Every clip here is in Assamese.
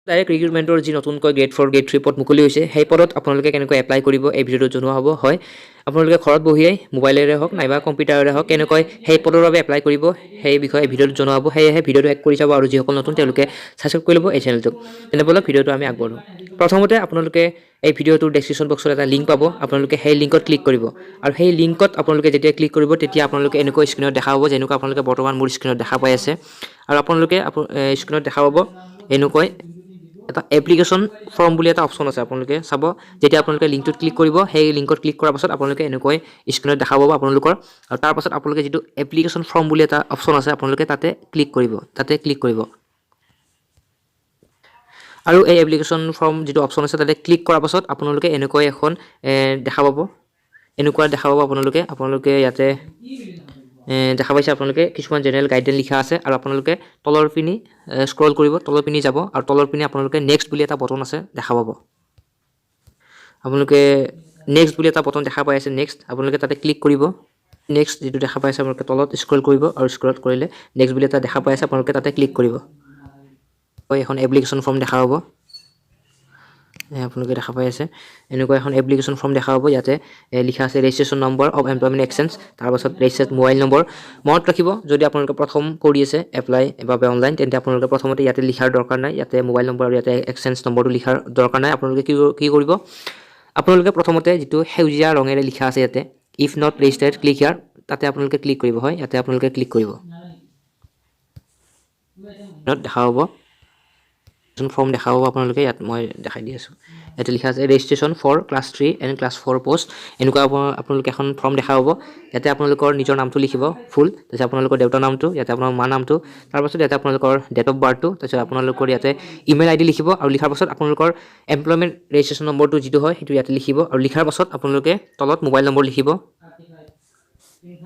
ডাইৰেক্ট ৰিক্ৰুটমেণ্টৰ যি নতুনকৈ গ্ৰেড 4 গ্ৰেড 3 পদ মুকলি হৈছে সেই পদত আপোনালোকে কেনেকৈ এপ্লাই কৰিব এই ভিডিঅ'টো জনোৱা হ'ব হয় আপোনালোকে ঘৰত বহিয়ে মোবাইলেৰে হওক নাইবা কম্পিউটাৰেৰে হওক কেনেকৈ সেই পদৰ বাবে এপ্লাই কৰিব সেই বিষয়ে ভিডিঅ'টো জনোৱা হ'ব সেয়েহে ভিডিঅ'টো এক কৰি চাব আৰু যিসকল নতুন তেওঁলোকে ছাবস্ক্ৰাইব কৰি ল'ব এই চেনেলটোক তেনেহ'লে ভিডিঅ'টো আমি আগবঢ়ো প্ৰথমতে আপোনালোকে এই ভিডিঅ'টোৰ ডেছক্ৰিপশ্যন বক্সত এটা লিংক পাব আপোনালোকে সেই লিংকত ক্লিক কৰিব আৰু সেই লিংকত আপোনালোকে যেতিয়া ক্লিক কৰিব তেতিয়া আপোনালোকে এনেকৈ স্ক্ৰীনত দেখা পাব যেনেকৈ আপোনালোকে বৰ্তমান মোৰ স্ক্ৰীনত দেখা পাই আছে আৰু আপোনালোকে স্ক্ৰীনত দেখা পাব এনেকৈ এটা এপ্লিকেশ্যন ফৰ্ম বুলি এটা অপশ্যন আছে আপোনালোকে চাব যেতিয়া আপোনালোকে লিংকটোত ক্লিক কৰিব সেই লিংকত ক্লিক কৰাৰ পাছত আপোনালোকে এনেকৈ স্ক্ৰীনত দেখা পাব আপোনালোকৰ আৰু তাৰ পাছত আপোনালোকে যিটো এপ্লিকেশ্যন ফৰ্ম বুলি এটা অপশ্যন আছে আপোনালোকে তাতে ক্লিক কৰিব আৰু এই এপ্লিকেশ্যন ফৰ্ম যিটো অপশ্যন আছে তাতে ক্লিক কৰাৰ পাছত আপোনালোকে এনেকৈ এখন দেখা পাব আপোনালোকে ইয়াতে দেখা পাইছে আপোনালোকে কিছুমান জেনেৰেল গাইডলাইন লিখা আছে আৰু আপোনালোকে তলৰ পিনি স্ক্ৰল কৰিব তলৰ পিনি যাব আৰু তলৰ পিনি আপোনালোকে নেক্সট বুলি এটা বটন আছে দেখা পাব আপোনালোকে নেক্সট বুলি এটা বটন দেখা পাই আছে নেক্সট আপোনালোকে তাতে ক্লিক কৰিব নেক্সট যেটো দেখা পাই আছে আপোনালোকে তলত স্ক্ৰল কৰিব আৰু স্ক্ৰল কৰিলে নেক্সট বুলি এটা দেখা পাই আছে আপোনালোকে তাতে ক্লিক কৰিব এখন এপ্লিকেশ্যন ফৰ্ম দেখা পাব আপোনালোকে দেখা পাই আছে এনেকুৱা এখন এপ্লিকেশ্যন ফৰ্ম দেখা পাব ইয়াতে লিখা আছে registration number of employment exchange তাৰ পাছত ৰেজিষ্টাৰ্ড মোবাইল নম্বৰ মনত ৰাখিব যদি আপোনালোকে প্ৰথম কৰি আছে এপ্লাই বা অনলাইন তেন্তে আপোনালোকে প্ৰথমতে ইয়াতে লিখাৰ দৰকাৰ নাই ইয়াতে মোবাইল নম্বৰ আৰু ইয়াতে এক্সচেঞ্জ নম্বৰটো লিখাৰ দৰকাৰ নাই আপোনালোকে কি কৰিব আপোনালোকে প্ৰথমতে যেটো হেউজিয়া ৰঙেৰে লিখা আছে ইয়াতে ইফ নট ৰেজিষ্টাৰ্ড ক্লিক হিয়াৰ তাতে আপোনালোকে ক্লিক কৰিব হয় ইয়াতে আপোনালোকে ক্লিক কৰিব নট দেখা পাব ফৰ্ম দেখা পাব আপোনালোকে ইয়াত মই দেখাই দি আছো এটা লিখা আছে registration for class 3 and class 4 post এনেকুৱা আপোনালোকে এখন ফৰ্ম দেখা পাব ইয়াতে আপোনালোকৰ নিজৰ নামটো লিখিব ফুল তাৰপিছত আপোনালোকৰ দেউতাৰ নামটো ইয়াতে আপোনাৰ মা নামটো তাৰ পাছত ইয়াতে আপোনালোকৰ ডেট অফ বাৰ্থটো তাৰপিছত আপোনালোকৰ ইয়াতে ইমেইল আইডি লিখিব আৰু লিখাৰ পাছত আপোনালোকৰ এমপ্লয়মেণ্ট ৰেজিষ্ট্ৰেশ্যন নম্বৰটো যিটো হয় সেইটো ইয়াতে লিখিব আৰু লিখাৰ পাছত আপোনালোকে তলত মোবাইল নম্বৰ লিখিব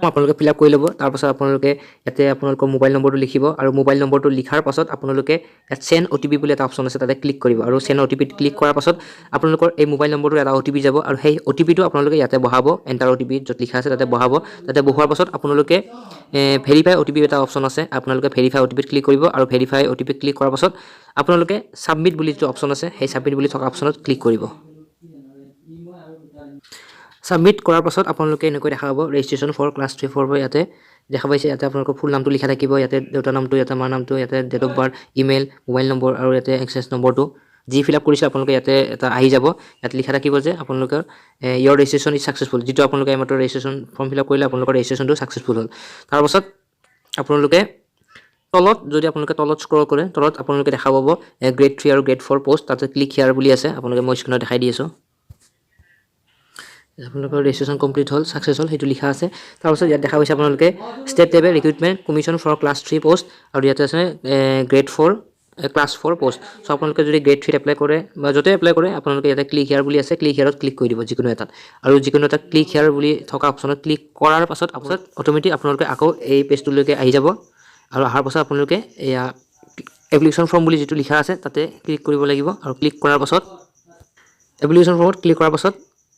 আপোনালোকে ফিল আপ কৰি ল'ব তাৰ পাছত আপোনালোকে ইয়াতে আপোনালোকৰ মোবাইল নম্বৰটো লিখিব আৰু মোবাইল নম্বৰটো লিখাৰ পাছত আপোনালোকে ইয়াত সেন্ড OTP বুলি এটা অপশ্যন আছে তাতে ক্লিক কৰিব আৰু সেন্ড OTP ক্লিক কৰাৰ পাছত আপোনালোকৰ এই মোবাইল নম্বৰটো এটা OTP যাব আৰু সেই OTPটো আপোনালোকে ইয়াতে বহাব এন্টাৰ OTP য'ত লিখা আছে তাতে বহাব তাতে বহোৱাৰ পাছত আপোনালোকে ভেৰিফাই OTP এটা অপশ্যন আছে আপোনালোকে ভেৰিফাই OTP ক্লিক কৰিব আৰু ভেৰিফাই OTP ক্লিক কৰাৰ পাছত আপোনালোকে সাবমিট বুলি যিটো অপশ্যন আছে সেই সাবমিট বুলি থকা অপশ্যনত ক্লিক কৰিব সাবমিট কৰাৰ পাছত আপোনালোকে এনেকৈ দেখা পাব ৰেজিষ্ট্ৰেশ্যন ফৰ ক্লাছ 3 4 ইয়াতে দেখা পাইছে ইয়াতে আপোনালোকৰ ফুল নামটো লিখা থাকিব ইয়াতে দেউতাৰ নামটো ইয়াতে মাৰ নামটো ইয়াতে date of birth email mobile number আৰু ইয়াতে এক্সেছ নম্বৰটো যি ফিল আপ কৰিছে আপোনালোকে ইয়াতে এটা আহি যাব ইয়াত লিখা থাকিব যে আপোনালোকৰ ইয়ৰ ৰেজিষ্ট্ৰেশ্যন ইজ সাকসেসফুল যেটো আপোনালোকে এমাত্ৰ ৰেজিষ্ট্ৰেশ্যন ফৰ্ম ফিল আপ কৰিলে আপোনালোকৰ ৰেজিষ্ট্ৰেশ্যনটো সাকসেসফুল হ'ল তাৰ পাছত আপোনালোকে তলত যদি আপোনালোকে তলত স্ক্ৰল কৰে তলত আপোনালোকে দেখা পাব গ্ৰেড 3 আৰু গ্ৰেড 4 পোষ্ট তাতে ক্লিক হিয়াৰ বুলি আছে আপোনালোকে মই স্ক্ৰীনত দেখাই দি আছো আপোনালোকৰ ৰেজিষ্ট্ৰেশ্যন কমপ্লিট হ'ল সাকসেস হ'ল হেতু লিখা আছে তাৰ পাছত ইয়াত দেখা পাইছে আপোনালোকে state level recruitment commission for class 3 post আৰু ইয়াতে আছে গ্ৰেড 4 ক্লাছ 4 পোষ্ট সো আপোনালোকে যদি গ্ৰেড 3 এপ্লাই কৰে বা যতে এপ্লাই কৰে আপোনালোকে ইয়াতে ক্লিক হিয়াৰ বুলি আছে ক্লিক হিয়াৰত ক্লিক কৰি দিব যিকোনো এটাত আৰু যিকোনো এটা ক্লিক হিয়াৰ বুলি থকা অপশ্যনত ক্লিক কৰাৰ পাছত অটোমেটিক আপোনালোকে আকৌ এই পেজটোলৈকে আহি যাব আৰু আহাৰ পাছত আপোনালোকে এয়া এপ্লিকেশ্যন ফৰ্ম বুলি যেটো লিখা আছে তাতে ক্লিক কৰিব লাগিব আৰু ক্লিক কৰাৰ পাছত এপ্লিকেশ্যন ফৰ্মত ক্লিক কৰাৰ পাছত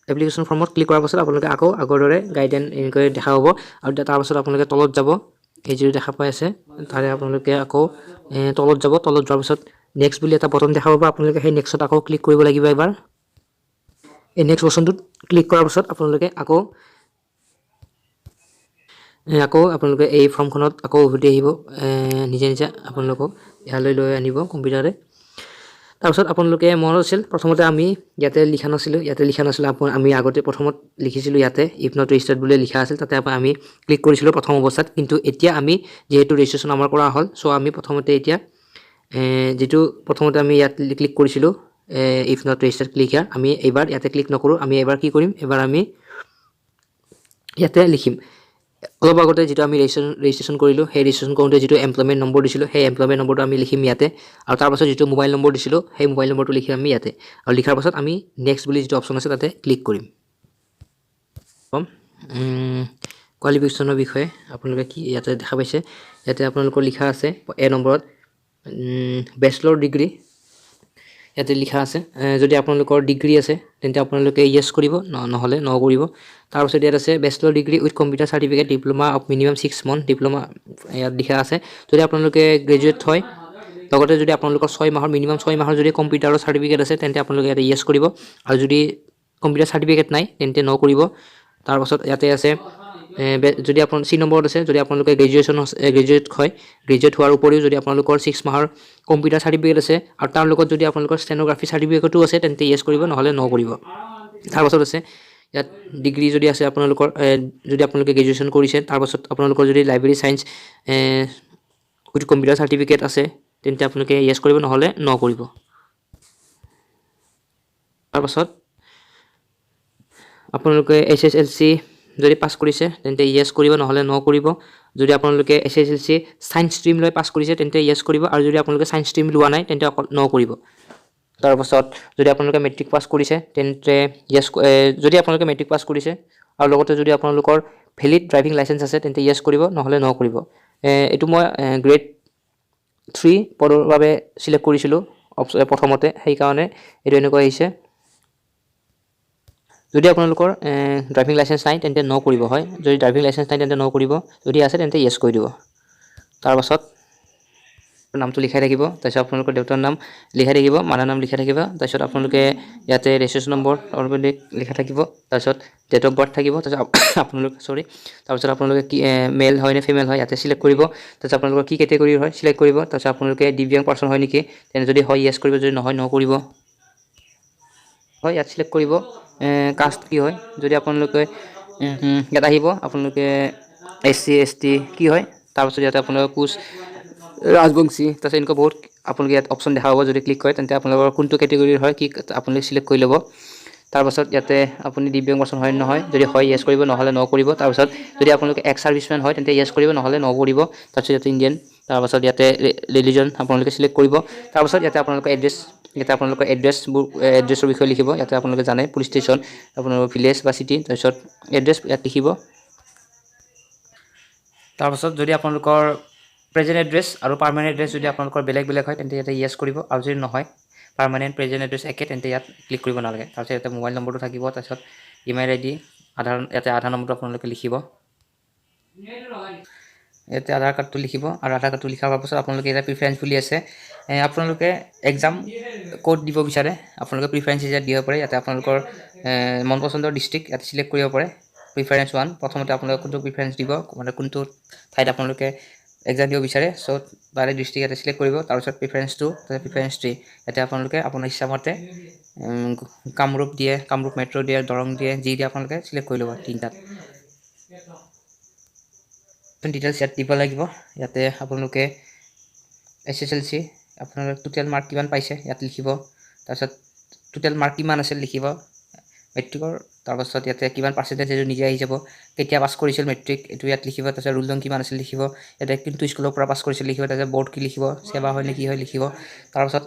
এপ্লিকেশ্যন ফৰ্মত ক্লিক কৰাৰ পাছত আপোনালোকে আকৌ আগৰ দৰে গাইডলাইন এনেকৈ দেখা পাব আৰু তাৰ পাছত আপোনালোকে তলত যাব এই যে দেখা পাই আছে তাৰে আপোনালোকে আকৌ তলত যাব তলত যোৱাৰ পাছত নেক্সট বুলি এটা বটন দেখা পাব আপোনালোকে সেই নেক্সটত আকৌ ক্লিক কৰিব লাগিব এবাৰ এই নেক্সট বটনটোত ক্লিক কৰাৰ পাছত আপোনালোকে আকৌ আপোনালোকে এই ফৰ্মখনত আকৌ উভতি আহিব নিজে আপোনালোকক ইয়ালৈ লৈ আনিব কম্পিউটাৰে তাৰপিছত আপোনালোকে মনত আছিল প্ৰথমতে আমি ইয়াতে লিখা নাছিল আমি আগতে প্ৰথমত লিখিছিলো ইয়াতে ইফ নট ৰেজিষ্টাৰ্ড বুলি লিখা আছিল তাতে আমি ক্লিক কৰিছিলো প্ৰথম অৱস্থাত কিন্তু এতিয়া আমি যেহেতু ৰেজিষ্ট্ৰেশ্যন আমাৰ কৰা হ'ল সো আমি প্ৰথমতে এতিয়া যেটো প্ৰথমতে আমি ইয়াত ক্লিক কৰিছিলো ইফ নট ৰেজিষ্টাৰ্ড ক্লিক হিয়াৰ আমি এবাৰ ইয়াতে ক্লিক নকৰো আমি এবাৰ কি কৰিম এবাৰ আমি ইয়াতে লিখিম অলপ আগতে যেটো আমি ৰেজিষ্ট্ৰেশ্যন কৰিলো সেই ৰেজিষ্ট্ৰেশ্যন কৰোতে যেটো এমপ্লয়মেণ্ট নম্বৰ দিছিলো সেই এমপ্লয়মেণ্ট নম্বৰটো আমি লিখিম ইয়াতে আৰু তাৰ পাছত যেটো মোবাইল নম্বৰ দিছিলো সেই মোবাইল নম্বৰটো লিখিম আমি ইয়াতে আৰু লিখাৰ পাছত আমি নেক্সট বুলি যেটো অপশ্যন আছে তাতে ক্লিক কৰিম কোৱালিফিকেশ্যনৰ বিষয়ে আপোনালোকে কি ইয়াতে দেখা পাইছে ইয়াতে আপোনালোকৰ লিখা আছে এ নম্বৰত বেচেলৰ ডিগ্ৰী ইয়াতে লিখা আছে যদি আপোনালোকৰ ডিগ্ৰী আছে তেন্তে আপোনালোকে ইয়েস কৰিব নহলে ন কৰিব তাৰ পাছত ইয়াত আছে bachelor degree with computer certificate diploma of minimum 6 month diploma ইয়াত লিখা আছে যদি আপোনালোকে গ্ৰেজুৱেট হয় লগতে যদি আপোনালোকৰ 6 মাহৰ মিনিমাম 6 মাহৰ যদি কম্পিউটাৰৰ চাৰ্টিফিকেট আছে তেন্তে আপোনালোকে ইয়াতে ইয়েছ কৰিব আৰু যদি কম্পিউটাৰ চাৰ্টিফিকেট নাই তেন্তে ন কৰিব তাৰপাছত ইয়াতে আছে যদি আপোনাৰ C নম্বৰত আছে যদি আপোনালোকে গ্ৰেজুৱেট হয় গ্ৰেজুৱেট হোৱাৰ উপৰিও যদি আপোনালোকৰ 6 মাহৰ কম্পিউটাৰ চাৰ্টিফিকেট আছে আৰু তাৰ লগত যদি আপোনালোকৰ ষ্টেনোগ্ৰাফি চাৰ্টিফিকেটো আছে তেন্তে ইয়েছ কৰিব নহ'লে ন কৰিব তাৰপাছত আছে ইয়াত ডিগ্ৰী যদি আছে আপোনালোকৰ যদি আপোনালোকে গ্ৰেজুৱেশ্যন কৰিছে তাৰপাছত আপোনালোকৰ যদি library science with computer certificate আছে তেন্তে আপোনালোকে ইয়েছ কৰিব নহ'লে ন কৰিব তাৰপাছত আপোনালোকে SSLC যদি পাছ কৰিছে তেন্তে ইয়েছ কৰিব নহ'লে ন কৰিব যদি আপোনালোকে SSLC সায়েন্স ষ্ট্ৰীম লৈ পাছ কৰিছে তেন্তে ইয়েছ কৰিব আৰু যদি আপোনালোকে সায়েন্স ষ্ট্ৰীম লোৱা নাই তেন্তে ন কৰিব তাৰপাছত যদি আপোনালোকে মেট্ৰিক পাছ কৰিছে তেন্তে ইয়েছ যদি আপোনালোকে মেট্ৰিক পাছ কৰিছে আৰু লগতে যদি আপোনালোকৰ ভেলিড ড্ৰাইভিং লাইসেন্স আছে তেন্তে ইয়েছ কৰিব নহ'লে ন কৰিব এটো মই গ্ৰেড 3 পদৰ বাবে সিলেক্ট কৰিছিলো প্ৰথমতে সেই কাৰণে এটো এনেকৈ আহিছে যদি আপোনালোকৰ ড্ৰাইভিং লাইসেন্স নাই তেন্তে ন কৰিব হয় যদি ড্ৰাইভিং লাইসেন্স নাই তেন্তে ন কৰিব যদি আছে তেন্তে ইয়েছ কৰি দিব তাৰ পাছত নামটো লিখাই থাকিব তাৰপিছত আপোনালোকৰ দেউতাৰ নাম লিখাই থাকিব মাৰ নাম লিখাই থাকিব তাৰপিছত আপোনালোকে ইয়াতে ৰেজিষ্ট্ৰেচন নম্বৰ অলৰেডি লিখা থাকিব তাৰপিছত ডেট অফ বাৰ্থ থাকিব তাৰপিছত আপোনালোকে তাৰপিছত আপোনালোকে কি মেল হয় নে ফিমেল হয় ইয়াতে সিলেক্ট কৰিব তাৰপিছত আপোনালোকৰ কি কেটেগৰী হয় সিলেক্ট কৰিব তাৰপিছত আপোনালোকে দিব্যাংগ পাৰ্সন হয় নেকি তেনে যদি হয় ইয়েছ কৰিব যদি নহয় ন কৰিব হয় ইয়াত সিলেক্ট কৰিব কাষ্ট কি হয় যদি আপোনালোকে ইয়াত আহিব আপোনালোকে SC ST কি হয় তাৰপিছত ইয়াতে আপোনালোকে কোচ ৰাজবংশী তাৰপিছত এনেকুৱা বহুত আপোনালোকে ইয়াত অপশ্যন দেখা পাব যদি ক্লিক কৰে তেন্তে আপোনালোকৰ কোনটো কেটেগৰীৰ হয় কি আপোনালোকে সিলেক্ট কৰি ল'ব তাৰপাছত ইয়াতে আপুনি দিব্যাংগ পাৰ্সন হয় নহয় যদি হয় ইয়েছ কৰিব নহ'লে ন কৰিব তাৰপাছত যদি আপোনালোকে এক্স সাৰ্ভিসমেন হয় তেন্তে ইয়েছ কৰিব নহ'লে ন কৰিব তাৰপিছত ইয়াতে ইণ্ডিয়ান তাৰপাছত ইয়াতে ৰিলিজন আপোনালোকে সিলেক্ট কৰিব তাৰপাছত ইয়াতে আপোনালোকৰ এড্ৰেছ ইয়াতে আপোনালোকৰ এড্ৰেছৰ বিষয়ে লিখিব ইয়াতে আপোনালোকে জানে পুলিচ ষ্টেচন আপোনালোকৰ ভিলেজ বা সিটি তাৰপিছত এড্ৰেছ ইয়াত লিখিব তাৰপাছত যদি আপোনালোকৰ প্ৰেজেন্ট এড্ৰেছ আৰু পাৰ্মানেন্ট এড্ৰেছ যদি আপোনালোকৰ বেলেগ বেলেগ হয় তেন্তে ইয়াতে ইয়েছ কৰিব আৰু যদি নহয় পাৰ্মানেন্ট প্ৰেজেন্ট এড্ৰেছ একে তেন্তে ইয়াত ক্লিক কৰিব নালাগে তাৰপিছত ইয়াতে মোবাইল নম্বৰটো থাকিব তাৰপিছত ইমেইল ID ইয়াতে আধাৰ নম্বৰটো আপোনালোকে লিখিব ইয়াতে আধাৰ কাৰ্ডটো লিখিব আৰু আধাৰ কাৰ্ডটো লিখাৰ পাছত আপোনালোকে এটা প্ৰিফাৰেন্স বুলি আছে আপোনালোকে এক্সাম কোড দিব বিচাৰে আপোনালোকে প্ৰিফাৰেন্স ইয়াত দিব পাৰে ইয়াতে আপোনালোকৰ মন পছন্দৰ ডিস্ট্ৰিক্ট ইয়াতে সিলেক্ট কৰিব পাৰে প্ৰিফাৰেন্স 1 প্ৰথমতে আপোনালোকে কোনটো প্ৰিফাৰেন্স দিব মানে কোনটো ঠাইত আপোনালোকে এক্সাম দিব বিচাৰে সো বাৰে ডিস্ট্ৰিক্ট ইয়াতে সিলেক্ট কৰিব তাৰপিছত প্ৰিফাৰেন্স 2 তাৰপিছত প্ৰিফাৰেন্স 3 ইয়াতে আপোনালোকে আপোনাৰ ইচ্ছামতে কামৰূপ দিয়ে কামৰূপ মেট্ৰ দিয়ে দৰং দিয়ে যি দিয়ে আপোনালোকে সিলেক্ট কৰি ল'ব তিনটাত ডিটেইলছ ইয়াত দিব লাগিব ইয়াতে আপোনালোকে SSLC আপোনালোকে টোটাল মাৰ্ক কিমান পাইছে ইয়াত লিখিব তাৰপিছত টোটাল মাৰ্ক কিমান আছিল লিখিব মেট্ৰিকৰ তাৰপাছত ইয়াতে কিমান পাৰ্চেন্টেজ এটো নিজে আহি যাব কেতিয়া পাছ কৰিছিল মেট্ৰিক এটো ইয়াত লিখিব তাৰপিছত ৰোল নং কিমান আছিল লিখিব ইয়াতে কোনটো স্কুলৰ পৰা পাছ কৰিছিল লিখিব তাৰপিছত বৰ্ড কি লিখিব সেৱা হয় নে কি হয় লিখিব তাৰপাছত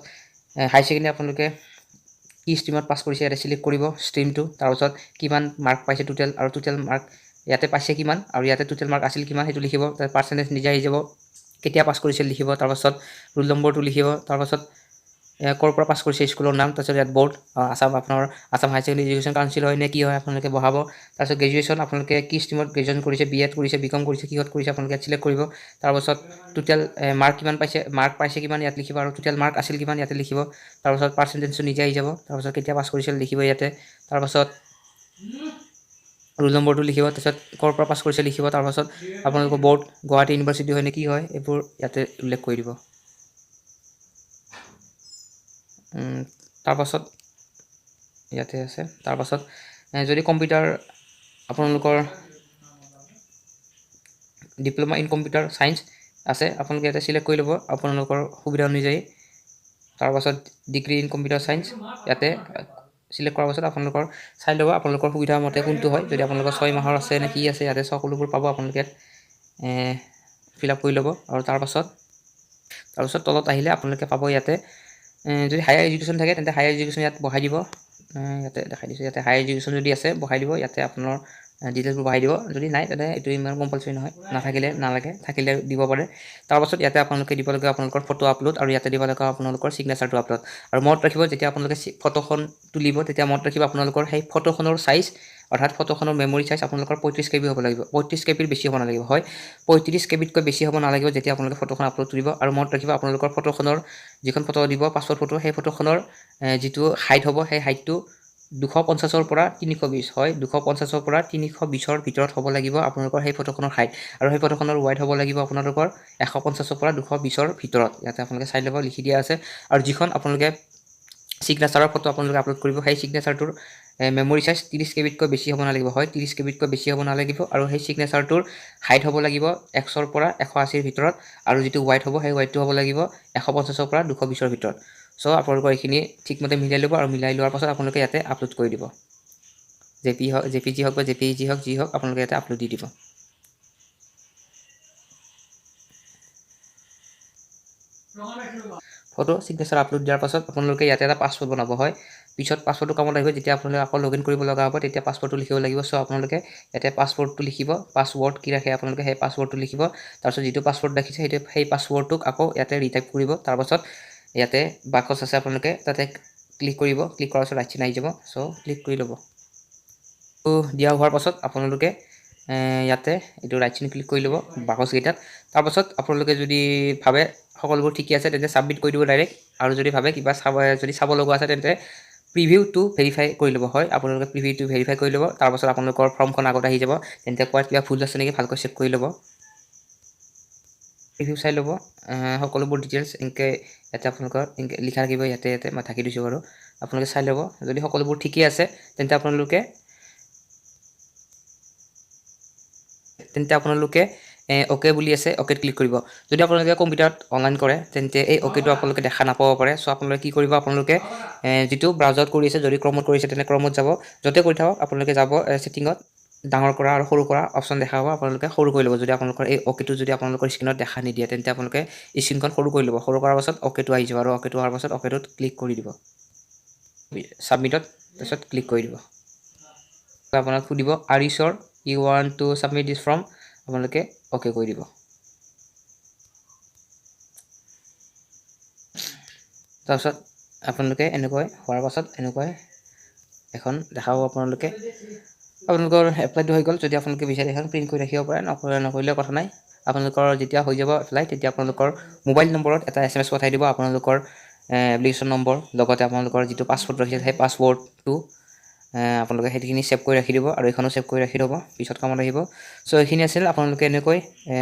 হাই সেকেন্ডাৰী আপোনালোকে কি ষ্ট্ৰীমত পাছ কৰিছে ইয়াতে সিলেক্ট কৰিব ষ্ট্ৰীমটো তাৰপাছত কিমান মাৰ্ক পাইছে টোটাল আৰু টোটাল মাৰ্ক ইয়াতে পাইছে কিমান আৰু ইয়াতে টোটাল মাৰ্ক আছিল কিমান হেতু লিখিব তাৰ পাৰ্চেন্টেজ নিজে আহি যাব কেতিয়া পাছ কৰিছিল লিখিব তাৰপাছত ৰোল নম্বৰটো লিখিব তাৰপাছত কৰ পৰা পাছ কৰিছে স্কুলৰ নাম তাৰপিছত ইয়াত বৰ্ড আসাম আপোনাৰ আসাম হাই সেকেন্ডাৰী এডুকেশ্যন কাউন্সিল হয় নে কি হয় আপোনালোকে বহাব তাৰপিছত গ্ৰেজুৱেশ্যন আপোনালোকে কি ষ্ট্ৰীমত গ্ৰেজুৱেশ্যন কৰিছে BEd কৰিছে BCom কৰিছে কিহত কৰিছে আপোনালোকে সিলেক্ট কৰিব তাৰপাছত টোটাল মাৰ্ক কিমান পাইছে মাৰ্ক পাইছে কিমান ইয়াত লিখিব আৰু টোটাল মাৰ্ক আছিল কিমান ইয়াতে লিখিব তাৰপাছত পাৰ্চেন্টেজটো নিজে আহি যাব তাৰপাছত কেতিয়া পাছ কৰিছিল লিখিব ইয়াতে তাৰপাছত ৰোল নম্বৰটো লিখিব তাৰপিছত কৰ পৰা পাছ কৰিছে লিখিব তাৰপাছত আপোনালোকৰ বৰ্ড গুৱাহাটী ইউনিভাৰ্চিটি হয় নে কি হয় এইবোৰ ইয়াতে উল্লেখ কৰি দিব তাৰপাছত ইয়াতে আছে তাৰপাছত যদি কম্পিউটাৰ আপোনালোকৰ ডিপ্লোমা ইন কম্পিউটাৰ সায়েন্স আছে আপোনালোকে ইয়াতে সিলেক্ট কৰি ল'ব আপোনালোকৰ সুবিধা অনুযায়ী তাৰপাছত ডিগ্ৰী ইন কম্পিউটাৰ সায়েন্স ইয়াতে সিলেক্ট কৰাৰ পাছত আপোনালোকৰ চাই ল'ব আপোনালোকৰ সুবিধা মতে কোনটো হয় যদি আপোনালোকৰ 6 মাহৰ আছে নে কি আছে ইয়াতে সকলোবোৰ পাব আপোনালোকে ফিল আপ কৰি ল'ব আৰু তাৰপাছত তলত আহিলে আপোনালোকে পাব ইয়াতে যদি হায়াৰ এডুকেশ্যন থাকে তেন্তে হায়াৰ এডুকেশ্যন ইয়াত বহাই দিব ইয়াতে দেখাই দিছো ইয়াতে হায়াৰ এডুকেশ্যন যদি আছে বহাই দিব ইয়াতে আপোনাৰ ডিটেইলছবোৰ বহাই দিব যদি নাই তেন্তে এইটো ইমান কম্পালচৰি নহয় নাথাকিলে নালাগে থাকিলে দিব পাৰে তাৰপাছত ইয়াতে আপোনালোকে দিব লাগে আপোনালোকৰ ফটো আপলোড আৰু ইয়াতে দিব লাগে আপোনালোকৰ ছিগনেচাৰটো আপলোড আৰু মনত ৰাখিব যেতিয়া আপোনালোকে ফটোখন তুলিব তেতিয়া মনত ৰাখিব আপোনালোকৰ সেই ফটোখনৰ চাইজ অৰ্থাৎ ফটোখনৰ মেমৰি চাইজ আপোনালোকৰ 35 KB হ'ব লাগিব 35 KBৰ বেছি হ'ব নালাগিব হয় 35 KBতকৈ বেছি হ'ব নালাগিব যেতিয়া আপোনালোকে ফটোখন আপলোড তুলিব আৰু মনত ৰাখিব আপোনালোকৰ ফটোখনৰ যিখন ফটো দিব পাছপৰ্ট ফটো সেই ফটোখনৰ যিটো হাইট হ'ব সেই হাইটটো 250ৰ পৰা 320 হয় 250ৰ পৰা 320ৰ ভিতৰত হ'ব লাগিব আপোনালোকৰ সেই ফটোখনৰ হাইট আৰু সেই ফটোখনৰ ৱাইড হ'ব লাগিব আপোনালোকৰ 150ৰ পৰা 220ৰ ভিতৰত ইয়াতে আপোনালোকে চাই ল'ব লিখি দিয়া আছে আৰু যিখন আপোনালোকে ছিগনেচাৰৰ ফটো আপোনালোকে আপলোড কৰিব সেই ছিগনেচাৰটোৰ মেমৰি চাইজ 30 KBতকৈ বেছি হ'ব নালাগিব হয় 30 KBতকৈ বেছি হ'ব নালাগিব আৰু সেই ছিগনেচাৰটোৰ হাইট হ'ব লাগিব 100ৰ পৰা 180ৰ ভিতৰত আৰু যিটো ৱাইড হ'ব সেই ৱাইডটো হ'ব লাগিব 150ৰ পৰা 220ৰ ভিতৰত সো আপোনালোকৰ এইখিনি ঠিকমতে মিলাই ল'ব আৰু মিলাই লোৱাৰ পাছত আপোনালোকে ইয়াতে আপলোড কৰি দিব জেপিজি হওক বা জেপিজি হওক যি হওক আপোনালোকে ইয়াতে আপলোড দি দিব ফটো ছিগনেচাৰ আপলোড দিয়াৰ পাছত আপোনালোকে ইয়াতে এটা পাছৱৰ্ড বনাব হয় পিছত পাছৱৰ্ডটো কামত আহিব যেতিয়া আপোনালোকে আকৌ লগইন কৰিব লগা হ'ব তেতিয়া পাছৱৰ্ডটো লিখিব লাগিব সো আপোনালোকে ইয়াতে পাছৱৰ্ডটো লিখিব পাছৱৰ্ড কি ৰাখে আপোনালোকে সেই পাছৱৰ্ডটো লিখিব তাৰপিছত যিটো পাছৱৰ্ড ৰাখিছে সেই পাছৱৰ্ডটোক আকৌ ইয়াতে ৰিটাইপ কৰিব তাৰপাছত ইয়াতে বাকচ আছে আপোনালোকে তাতে ক্লিক কৰিব ক্লিক কৰাৰ পাছত ৰাইট চিন আহি যাব সো ক্লিক কৰি ল'ব দিয়া হোৱাৰ পাছত আপোনালোকে ইয়াতে এইটো ৰাইট চিন ক্লিক কৰি ল'ব বাকচকেইটাত তাৰপাছত আপোনালোকে যদি ভাবে সকলোবোৰ ঠিকে আছে তেন্তে ছাবমিট কৰি দিব ডাইৰেক্ট আৰু যদি ভাবে কিবা যদি চাব লগা আছে তেন্তে প্ৰিভিউটো ভেৰিফাই কৰি ল'ব হয় আপোনালোকে প্ৰিভিউটো ভেৰিফাই কৰি ল'ব তাৰপাছত আপোনালোকৰ ফৰ্মখন আগত আহি যাব তেন্তে কোৱাত কিবা ভুল আছে নেকি ভালকৈ চেক কৰি ল'ব প্ৰিভিউ চাই ল'ব সকলোবোৰ ডিটেইলছ এনেকৈ ইয়াতে আপোনালোকৰ লিখা থাকিব ইয়াতে মই ঢাকি দিছোঁ বাৰু আপোনালোকে চাই ল'ব যদি সকলোবোৰ ঠিকেই আছে তেন্তে আপোনালোকে অ'কে বুলি আছে অ'কেত ক্লিক কৰিব যদি আপোনালোকে কম্পিউটাৰত অনলাইন কৰে তেন্তে এই অ'কেটো আপোনালোকে দেখা নাপাব পাৰে সো আপোনালোকে কি কৰিব আপোনালোকে যিটো ব্ৰাউজাৰত কৰি আছে যদি ক্ৰমত কৰিছে তেন্তে ক্ৰমত যাব য'তে কৰি থাকক আপোনালোকে যাব ছেটিঙত ডাঙৰ কৰা আৰু সৰু কৰা অপশ্যন দেখা পাব আপোনালোকে সৰু কৰি ল'ব যদি আপোনালোকৰ এই অ'কেটো যদি আপোনালোকৰ স্ক্ৰীনত দেখা নিদিয়ে তেন্তে আপোনালোকে স্ক্ৰীনখন সৰু কৰি ল'ব সৰু কৰাৰ পাছত অ'কেটো আহি যাব আৰু অ'কেটো অহাৰ পাছত অ'কেটোত ক্লিক কৰি দিব ছাবমিটত তাৰপিছত ক্লিক কৰি দিব আপোনাক সুধিব are you sure you want to submit this form আপোনালোকে অ'কে কৰি দিব তাৰপিছত আপোনালোকে এনেকৈ হোৱাৰ পাছত এনেকৈ এখন দেখাব আপোনালোকৰ এপ্লাইটো হৈ গ'ল যদি আপোনালোকে বিচাৰে এখন প্ৰিণ্ট কৰি ৰাখিব পাৰে নকৰিলেও কথা নাই আপোনালোকৰ যেতিয়া হৈ যাব এপ্লাই তেতিয়া আপোনালোকৰ মোবাইল নম্বৰত এটা SMS পঠাই দিব আপোনালোকৰ এপ্লিকেশ্যন নম্বৰ লগতে আপোনালোকৰ যিটো পাছৱৰ্ড ৰাখিছে সেই পাছৱৰ্ডটো আপোনালোকে সেইখিনি ছেভ কৰি ৰাখি দিব আৰু এইখনো ছেভ কৰি ৰাখি দিব পিছত কামত আহিব সো এইখিনি আছিল আপোনালোকে এনেকৈ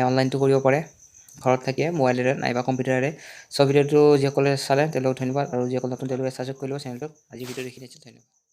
অনলাইনটো কৰিব পাৰে ঘৰত থাকিয়ে মোবাইলেৰে নাইবা কম্পিউটাৰেৰে সো ভিডিঅ'টো যিসকলে চালে তেওঁলোকক ধন্যবাদ আৰু যিসকলে নতুন তেওঁলোকে ছাবস্ক্ৰাইব কৰি ল'ব চেনেলটোক আজি ভিডিঅ'টো এইখিনি আছিল ধন্যবাদ